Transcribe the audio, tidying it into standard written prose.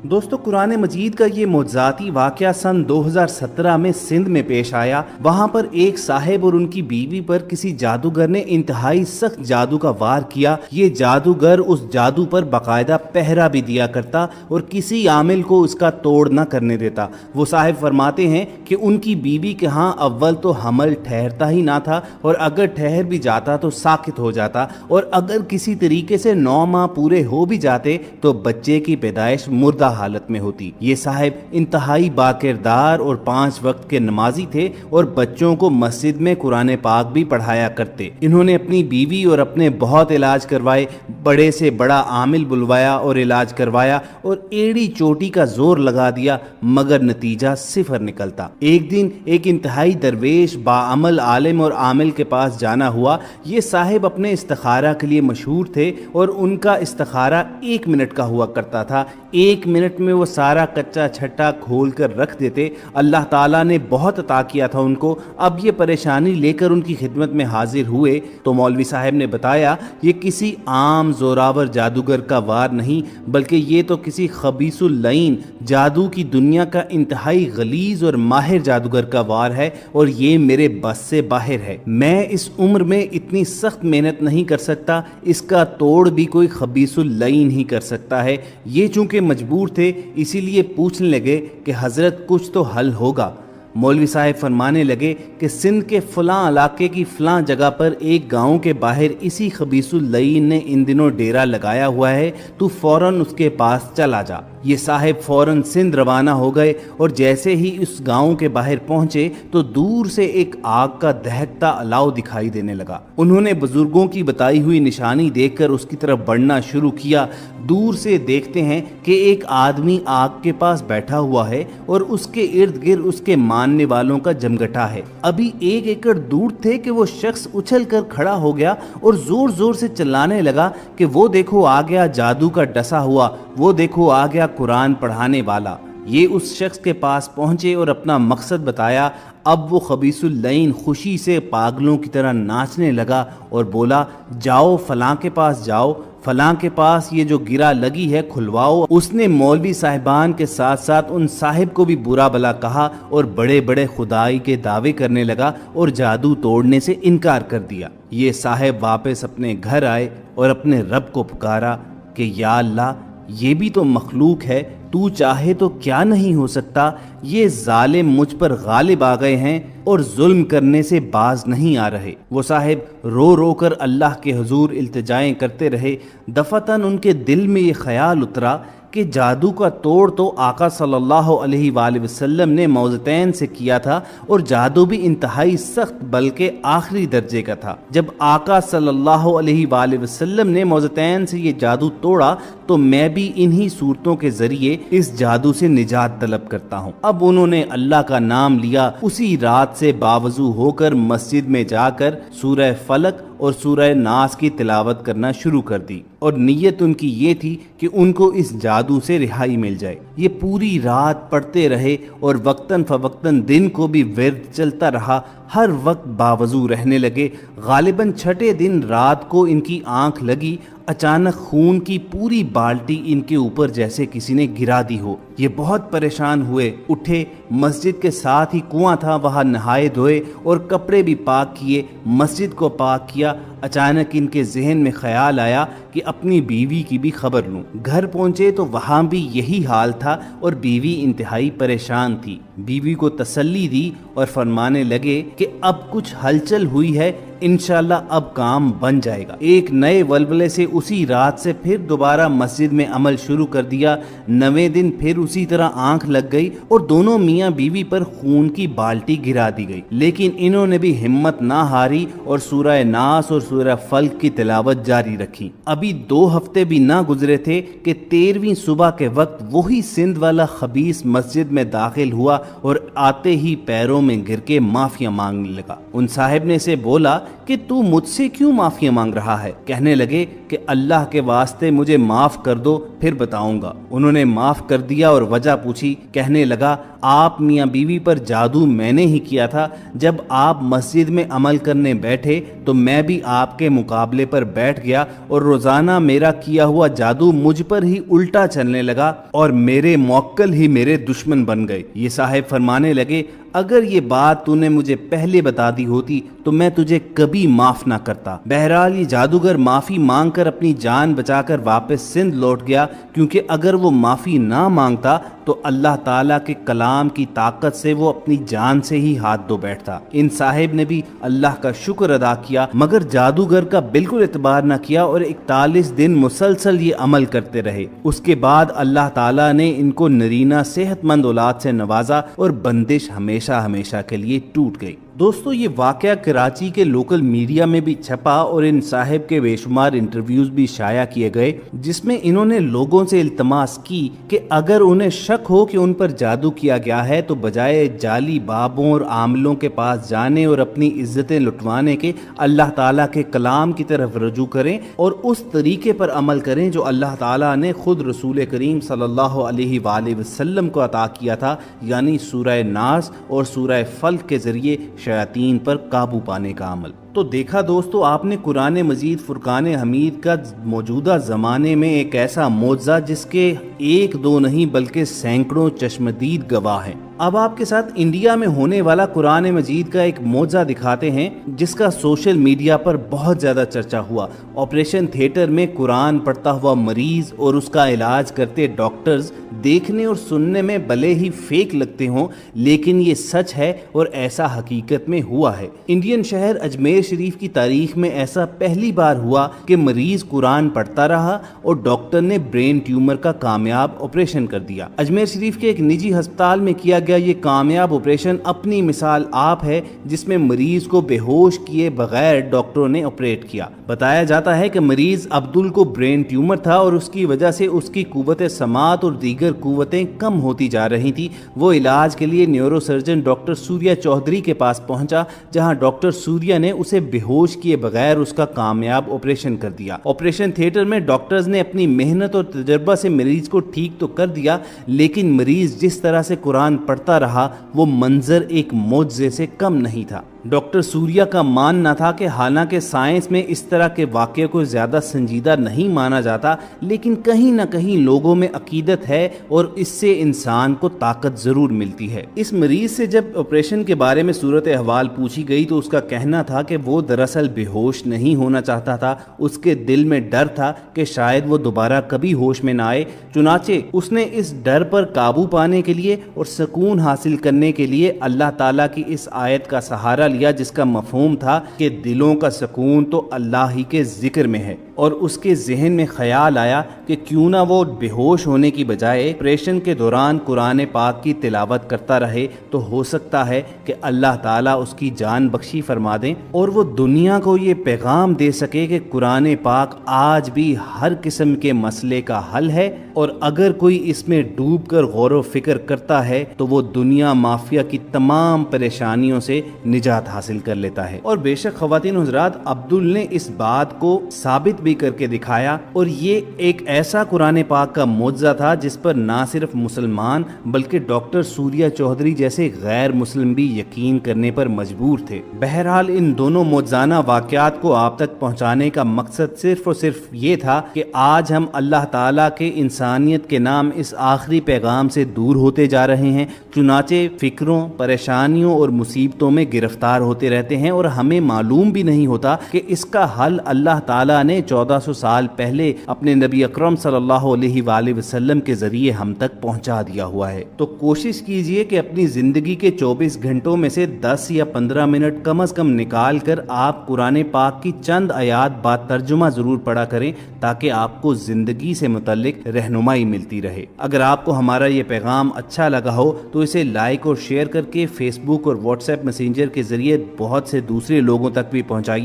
دوستو قرآن مجید کا یہ معجزاتی واقعہ سن 2017 میں سندھ میں پیش آیا۔ وہاں پر ایک صاحب اور ان کی بیوی پر کسی جادوگر نے انتہائی سخت جادو کا وار کیا۔ یہ جادوگر اس جادو پر باقاعدہ پہرا بھی دیا کرتا اور کسی عامل کو اس کا توڑ نہ کرنے دیتا۔ وہ صاحب فرماتے ہیں کہ ان کی بیوی کے ہاں اول تو حمل ٹھہرتا ہی نہ تھا، اور اگر ٹھہر بھی جاتا تو ساکت ہو جاتا، اور اگر کسی طریقے سے 9 ماہ پورے ہو بھی جاتے تو بچے کی پیدائش مردہ حالت میں ہوتی۔ یہ صاحب انتہائی باکردار اور 5 وقت کے نمازی تھے اور بچوں کو مسجد میں قرآن پاک بھی پڑھایا کرتے۔ انہوں نے اپنی بیوی اور اپنے بہت علاج کروائے، بڑے سے بڑا عامل بلوایا اور علاج کروایا اور ایڑی چوٹی کا زور لگا دیا، مگر نتیجہ صفر نکلتا۔ ایک دن ایک انتہائی درویش باعمل عالم اور عامل کے پاس جانا ہوا۔ یہ صاحب اپنے استخارہ کے لیے مشہور تھے اور ان کا استخارہ 1 منٹ کا ہوا کرتا تھا۔ 1 منٹ میں وہ سارا کچا چھٹا کھول کر رکھ دیتے۔ اللہ تعالیٰ نے بہت عطا کیا تھا ان کو۔ اب یہ پریشانی لے کر ان کی خدمت میں حاضر ہوئے تو مولوی صاحب نے بتایا یہ کسی عام زوراور جادوگر کا وار نہیں، بلکہ یہ تو کسی خبیث اللعین جادو کی دنیا کا انتہائی غلیظ اور ماہر جادوگر کا وار ہے، اور یہ میرے بس سے باہر ہے۔ میں اس عمر میں اتنی سخت محنت نہیں کر سکتا، اس کا توڑ بھی کوئی خبیث اللعین ہی کر سکتا ہے۔ یہ چونکہ مجبور تھے اسی لیے پوچھنے لگے کہ حضرت کچھ تو حل ہوگا۔ مولوی صاحب فرمانے لگے کہ سندھ کے فلاں علاقے کی فلاں جگہ پر ایک گاؤں کے باہر اسی خبیث اللعین نے ان دنوں ڈیرا لگایا ہوا ہے، تو فوراً اس کے پاس چلا جا۔ یہ صاحب فوراً سندھ روانہ ہو گئے اور جیسے ہی اس گاؤں کے باہر پہنچے تو دور سے ایک آگ کا دہکتا الاؤ دکھائی دینے لگا۔ انہوں نے بزرگوں کی بتائی ہوئی نشانی دیکھ کر اس کی طرف بڑھنا شروع کیا۔ دور سے دیکھتے ہیں کہ ایک آدمی آگ کے پاس بیٹھا ہوا ہے اور اس کے ارد گرد اس کے ماننے والوں کا جمگٹا ہے۔ ابھی 1 ایکڑ دور تھے کہ وہ شخص اچھل کر کھڑا ہو گیا اور زور زور سے چلانے لگا کہ وہ دیکھو آ گیا جادو کا ڈسا ہوا، وہ دیکھو آ گیا قرآن پڑھانے والا۔ یہ اس شخص کے پاس پہنچے اور اپنا مقصد بتایا۔ اب وہ خبیث اللعین خوشی سے پاگلوں کی طرح ناچنے لگا اور بولا، جاؤ فلاں کے پاس جاؤ، فلاں کے پاس یہ جو گرا لگی ہے کھلواؤ۔ اس نے مولوی صاحبان کے ساتھ ساتھ ان صاحب کو بھی برا بلا کہا اور بڑے بڑے خدائی کے دعوے کرنے لگا اور جادو توڑنے سے انکار کر دیا۔ یہ صاحب واپس اپنے گھر آئے اور اپنے رب کو پکارا کہ یا اللہ، یہ بھی تو مخلوق ہے، تو چاہے تو کیا نہیں ہو سکتا؟ یہ ظالم مجھ پر غالب آ گئے ہیں اور ظلم کرنے سے باز نہیں آ رہے۔ وہ صاحب رو رو کر اللہ کے حضور التجائیں کرتے رہے۔ دفعتاً ان کے دل میں یہ خیال اترا کہ جادو کا توڑ تو آقا صلی اللہ علیہ وآلہ وسلم نے موذتین سے کیا تھا، اور جادو بھی انتہائی سخت بلکہ آخری درجے کا تھا۔ جب آقا صلی اللہ علیہ وآلہ وسلم نے موذتین سے یہ جادو توڑا تو میں بھی انہی صورتوں کے ذریعے اس جادو سے نجات طلب کرتا ہوں۔ اب انہوں نے اللہ کا نام لیا۔ اسی رات سے باوضو ہو کر مسجد میں جا کر سورہ فلق اور سورہ ناس کی تلاوت کرنا شروع کر دی، اور نیت ان کی یہ تھی کہ ان کو اس جادو سے رہائی مل جائے۔ یہ پوری رات پڑھتے رہے اور وقتاً فوقتاً دن کو بھی ورد چلتا رہا، ہر وقت باوضو رہنے لگے۔ غالباً 6 دن رات کو ان کی آنکھ لگی، اچانک خون کی پوری بالٹی ان کے اوپر جیسے کسی نے گرا دی ہو۔ یہ بہت پریشان ہوئے، اٹھے، مسجد کے ساتھ ہی کنواں تھا، وہاں نہائے دھوئے اور کپڑے بھی پاک کیے، مسجد کو پاک کیا۔ اچانک ان کے ذہن میں خیال آیا کہ اپنی بیوی کی بھی خبر لوں۔ گھر پہنچے تو وہاں بھی یہی حال تھا اور بیوی انتہائی پریشان تھی۔ بیوی کو تسلی دی اور فرمانے لگے کہ اب کچھ ہلچل ہوئی ہے، انشاءاللہ اب کام بن جائے گا۔ ایک نئے ولولے سے اسی رات سے پھر دوبارہ مسجد میں عمل شروع کر دیا۔ 9ویں دن پھر اسی طرح آنکھ لگ گئی اور دونوں میاں بیوی پر خون کی بالٹی گرا دی گئی، لیکن انہوں نے بھی ہمت نہ ہاری اور سورہ ناس اور سورہ فلق کی تلاوت جاری رکھی۔ ابھی 2 ہفتے بھی نہ گزرے تھے کہ 13ویں صبح کے وقت وہی سندھ والا خبیث مسجد میں داخل ہوا اور آتے ہی پیروں میں گر کے معافیا مانگنے لگا۔ ان صاحب نے اسے بولا کہ تو مجھ سے کیوں معافیا مانگ رہا ہے؟ کہنے لگے کہ اللہ کے واسطے مجھے معاف کر دو، پھر بتاؤں گا۔ انہوں نے معاف کر دیا اور وجہ پوچھی۔ کہنے لگا آپ میاں بیوی پر جادو میں نے ہی کیا تھا. جب آپ مسجد میں عمل کرنے بیٹھے تو میں بھی آپ کے مقابلے پر بیٹھ گیا اور روزانہ میرا کیا ہوا جادو مجھ پر ہی الٹا چلنے لگا اور میرے موکل ہی میرے دشمن بن گئے. یہ صاحب فرمانے لگے اگر یہ بات تو نے مجھے پہلے بتا دی ہوتی تو میں تجھے کبھی معاف نہ کرتا. بہرحال یہ جادوگر معافی مانگ کر اپنی جان بچا کر واپس سندھ لوٹ گیا، کیونکہ اگر وہ معافی نہ مانگتا تو اللہ تعالیٰ کے کلام کی طاقت سے وہ اپنی جان سے ہی ہاتھ دھو بیٹھتا. ان صاحب نے بھی اللہ کا شکر ادا کیا مگر جادوگر کا بالکل اعتبار نہ کیا اور 41 دن مسلسل یہ عمل کرتے رہے. اس کے بعد اللہ تعالیٰ نے ان کو نرینہ صحت مند اولاد سے نوازا اور بندش ہمیشہ کے لیے ٹوٹ گئی. دوستو یہ واقعہ کراچی کے لوکل میڈیا میں بھی چھپا اور ان صاحب کے بے شمار انٹرویوز بھی شائع کیے گئے، جس میں انہوں نے لوگوں سے التماس کی کہ اگر انہیں شک ہو کہ ان پر جادو کیا گیا ہے تو بجائے جعلی بابوں اور عاملوں کے پاس جانے اور اپنی عزتیں لٹوانے کے اللہ تعالیٰ کے کلام کی طرف رجوع کریں اور اس طریقے پر عمل کریں جو اللہ تعالیٰ نے خود رسول کریم صلی اللہ علیہ وآلہ وسلم کو عطا کیا تھا، یعنی سورہ ناس اور سورہ فلق کے ذریعے شیاطین پر قابو پانے کا عمل. تو دیکھا دوستو آپ نے قرآن مجید فرقان حمید کا موجودہ زمانے میں ایک ایسا معجزہ جس کے ایک دو نہیں بلکہ سینکڑوں چشمدید گواہ ہیں. اب آپ کے ساتھ انڈیا میں ہونے والا قرآن مجید کا ایک معجزہ دکھاتے ہیں جس کا سوشل میڈیا پر بہت زیادہ چرچا ہوا. آپریشن تھیٹر میں قرآن پڑھتا ہوا مریض اور اس کا علاج کرتے ڈاکٹرز دیکھنے اور سننے میں بھلے ہی فیک لگتے ہوں لیکن یہ سچ ہے اور ایسا حقیقت میں ہوا ہے. انڈین شہر اجمیر شریف کی تاریخ میں ایسا پہلی بار ہوا کہ مریض قرآن پڑھتا رہا اور ڈاکٹر نے برین ٹیومر کا کامیاب آپریشن کر دیا. اجمیر شریف کے ایک نجی ہسپتال میں کیا گیا یہ کامیاب آپریشن اپنی مثال آپ ہے جس میں مریض کو بے ہوش کیے بغیر ڈاکٹروں نے آپریٹ کیا. بتایا جاتا ہے کہ مریض عبدل کو برین ٹیومر تھا اور اس کی وجہ سے اس کی قوت سماعت اور دیگر قوتیں کم ہوتی جا رہی تھی. وہ علاج کے لیے نیورو سرجن ڈاکٹر سوریا چودھری کے پاس پہنچا جہاں ڈاکٹر سوریا نے اسے بے ہوش کیے بغیر اس کا کامیاب آپریشن کر دیا. آپریشن تھیٹر میں ڈاکٹرز نے اپنی محنت اور تجربہ سے مریض کو ٹھیک تو کر دیا لیکن مریض جس طرح سے قرآن پڑھتا رہا وہ منظر ایک معجزے سے کم نہیں تھا. ڈاکٹر سوریا کا ماننا تھا کہ حالانکہ سائنس میں اس طرح کے واقعے کو زیادہ سنجیدہ نہیں مانا جاتا لیکن کہیں نہ کہیں لوگوں میں عقیدت ہے اور اس سے انسان کو طاقت ضرور ملتی ہے. اس مریض سے جب آپریشن کے بارے میں صورت احوال پوچھی گئی تو اس کا کہنا تھا کہ وہ دراصل بے ہوش نہیں ہونا چاہتا تھا. اس کے دل میں ڈر تھا کہ شاید وہ دوبارہ کبھی ہوش میں نہ آئے. چنانچہ اس نے اس ڈر پر قابو پانے کے لیے اور سکون حاصل کرنے کے لیے اللہ تعالیٰ کی اس آیت کا سہارا لیا جس کا مفہوم تھا کہ دلوں کا سکون تو اللہ ہی کے ذکر میں ہے. اور اس کے ذہن میں خیال آیا کہ کیوں نہ وہ بے ہوش ہونے کی بجائے آپریشن کے دوران قرآن پاک کی تلاوت کرتا رہے تو ہو سکتا ہے کہ اللہ تعالیٰ اس کی جان بخشی فرما دیں اور وہ دنیا کو یہ پیغام دے سکے کہ قرآن پاک آج بھی ہر قسم کے مسئلے کا حل ہے اور اگر کوئی اس میں ڈوب کر غور و فکر کرتا ہے تو وہ دنیا مافیا کی تمام پریشانیوں سے نجات حاصل کر لیتا ہے. اور بے شک خواتین حضرات عبدل نے اس بات کو ثابت بھی کر کے دکھایا اور یہ ایک ایسا قرآن پاک کا معجزہ تھا جس پر نہ صرف مسلمان بلکہ ڈاکٹر سوریا چودھری جیسے غیر مسلم بھی یقین کرنے پر مجبور تھے. بہرحال ان دونوں معجزانہ واقعات کو آپ تک پہنچانے کا مقصد صرف اور صرف یہ تھا کہ آج ہم اللہ تعالیٰ کے انسانیت کے نام اس آخری پیغام سے دور ہوتے جا رہے ہیں. چنانچہ فکروں پریشانیوں اور مصیبتوں میں گرفتار ہوتے رہتے ہیں اور ہمیں معلوم بھی نہیں ہوتا کہ اس کا حل اللہ تعالیٰ نے 1400 سال پہلے اپنے نبی اکرم صلی اللہ علیہ وآلہ وسلم کے ذریعے ہم تک پہنچا دیا ہوا ہے. تو کوشش کیجئے کہ اپنی زندگی کے 24 گھنٹوں میں سے 10 یا 15 منٹ کم از کم نکال کر آپ قرآن پاک کی چند آیات با ترجمہ ضرور پڑھا کریں تاکہ آپ کو زندگی سے متعلق رہنمائی ملتی رہے. اگر آپ کو ہمارا یہ پیغام اچھا لگا ہو تو اسے لائک اور شیئر کر کے فیس بک اور واٹس ایپ میسنجر کے ذریعے بہت سے دوسرے لوگوں تک بھی پہنچائیے.